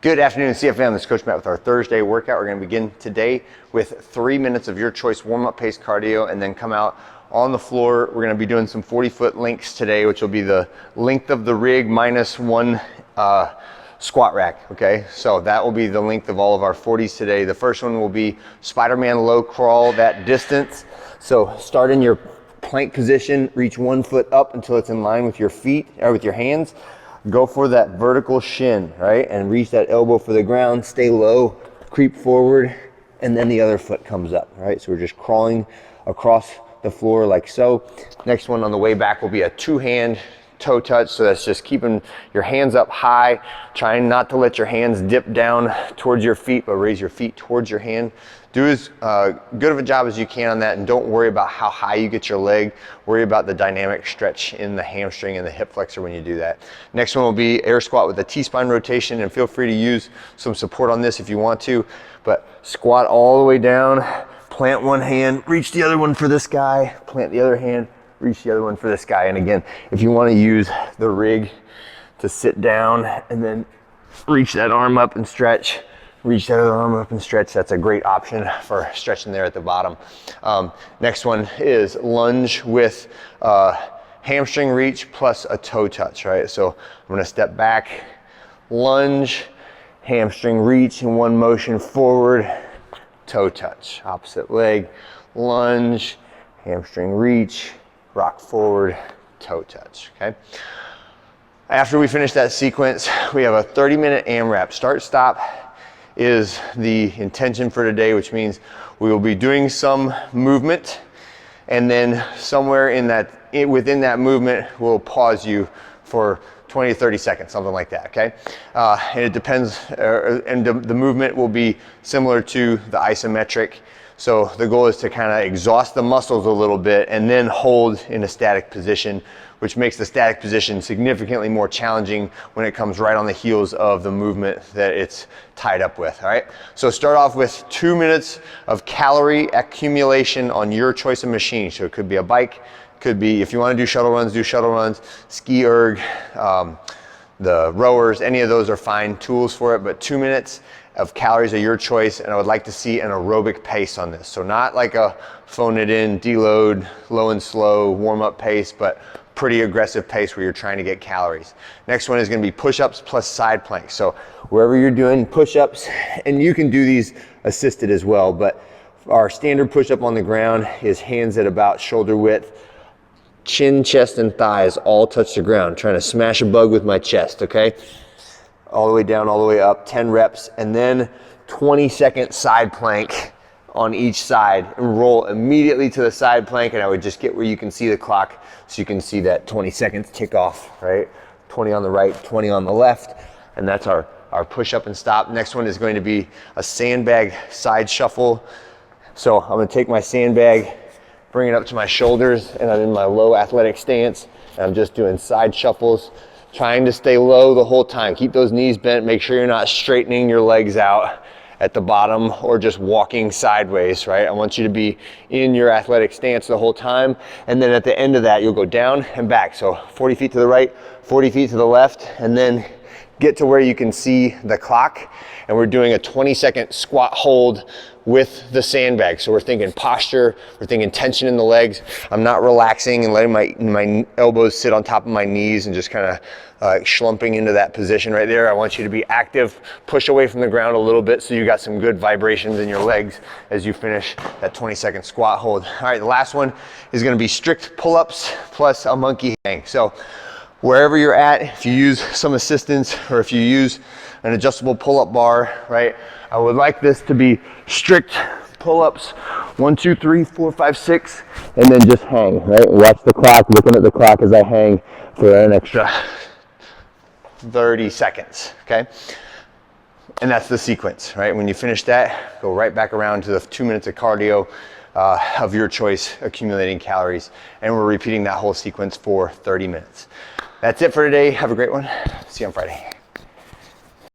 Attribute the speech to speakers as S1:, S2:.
S1: Good afternoon, CFM. This is Coach Matt with our Thursday workout. We're going to begin today with 3 minutes of your choice warm-up pace cardio and then come out on the floor. We're going to be doing some 40-foot links today, which will be the length of the rig minus one squat rack, okay? So that will be the length of all of our 40s today. The first one will be Spider-Man low crawl that distance. So start in your plank position, reach 1 foot up until it's in line with your feet or with your hands. Go for that vertical shin, right? And reach that elbow for the ground, stay low, creep forward, and then the other foot comes up, right? So we're just crawling across the floor like so. Next one on the way back will be a 2-hand toe touch. So that's just keeping your hands up high, trying not to let your hands dip down towards your feet, but raise your feet towards your hand. Do as good of a job as you can on that, and don't worry about how high you get your leg. Worry about the dynamic stretch in the hamstring and the hip flexor when you do that. Next one will be air squat with a T-spine rotation, and feel free to use some support on this if you want to, but squat all the way down, plant one hand, reach the other one for this guy, plant the other hand, reach the other one for this guy. And again, if you want to use the rig to sit down and then reach that arm up and stretch, reach that other arm up and stretch, that's a great option for stretching there at the bottom. Next one is lunge with hamstring reach plus a toe touch, right? So I'm gonna step back, lunge, hamstring reach in one motion forward, toe touch. Opposite leg, lunge, hamstring reach, rock forward, toe touch, okay? After we finish that sequence, we have a 30-minute AMRAP. Start, stop is the intention for today, which means we will be doing some movement, and then somewhere within that movement, we'll pause you for 20 to 30 seconds, something like that, okay? And it depends, and the movement will be similar to the isometric. So the goal is to kind of exhaust the muscles a little bit and then hold in a static position, which makes the static position significantly more challenging when it comes right on the heels of the movement that it's tied up with, all right? So start off with 2 minutes of calorie accumulation on your choice of machine. So it could be a bike, could be, if you want to do shuttle runs, ski erg, the rowers, any of those are fine tools for it, but 2 minutes of calories are your choice, and I would like to see an aerobic pace on this. So not like a phone it in, deload, low and slow, warm up pace, but pretty aggressive pace where you're trying to get calories. Next one is gonna be push-ups plus side planks. So wherever you're doing push-ups, and you can do these assisted as well, but our standard push-up on the ground is hands at about shoulder width, chin, chest, and thighs all touch the ground. Trying to smash a bug with my chest, okay? All the way down, all the way up, 10 reps, and then 20-second side plank on each side, and roll immediately to the side plank, and I would just get where you can see the clock so you can see that 20 seconds tick off, right? 20 on the right, 20 on the left, and that's our push up and stop. Next one is going to be a sandbag side shuffle. So I'm gonna take my sandbag, bring it up to my shoulders, and I'm in my low athletic stance, and I'm just doing side shuffles, trying to stay low the whole time. Keep those knees bent, make sure you're not straightening your legs out at the bottom or just walking sideways, right? I want you to be in your athletic stance the whole time, and then at the end of that, you'll go down and back. So 40 feet to the right, 40 feet to the left, and then get to where you can see the clock, and we're doing a 20-second squat hold with the sandbag. So we're thinking posture, we're thinking tension in the legs. I'm not relaxing and letting my elbows sit on top of my knees and just kind of slumping into that position right there. I want you to be active, push away from the ground a little bit so you got some good vibrations in your legs as you finish that 20-second squat hold. All right, the last one is gonna be strict pull-ups plus a monkey hang. So wherever you're at, if you use some assistance or if you use an adjustable pull-up bar, right? I would like this to be strict pull-ups, 1, 2, 3, 4, 5, 6, and then just hang, right? Watch the clock, looking at the clock as I hang for an extra 30 seconds, okay? And that's the sequence, right? When you finish that, go right back around to the 2 minutes of cardio of your choice, accumulating calories, and we're repeating that whole sequence for 30 minutes. That's it for today. Have a great one. See you on Friday.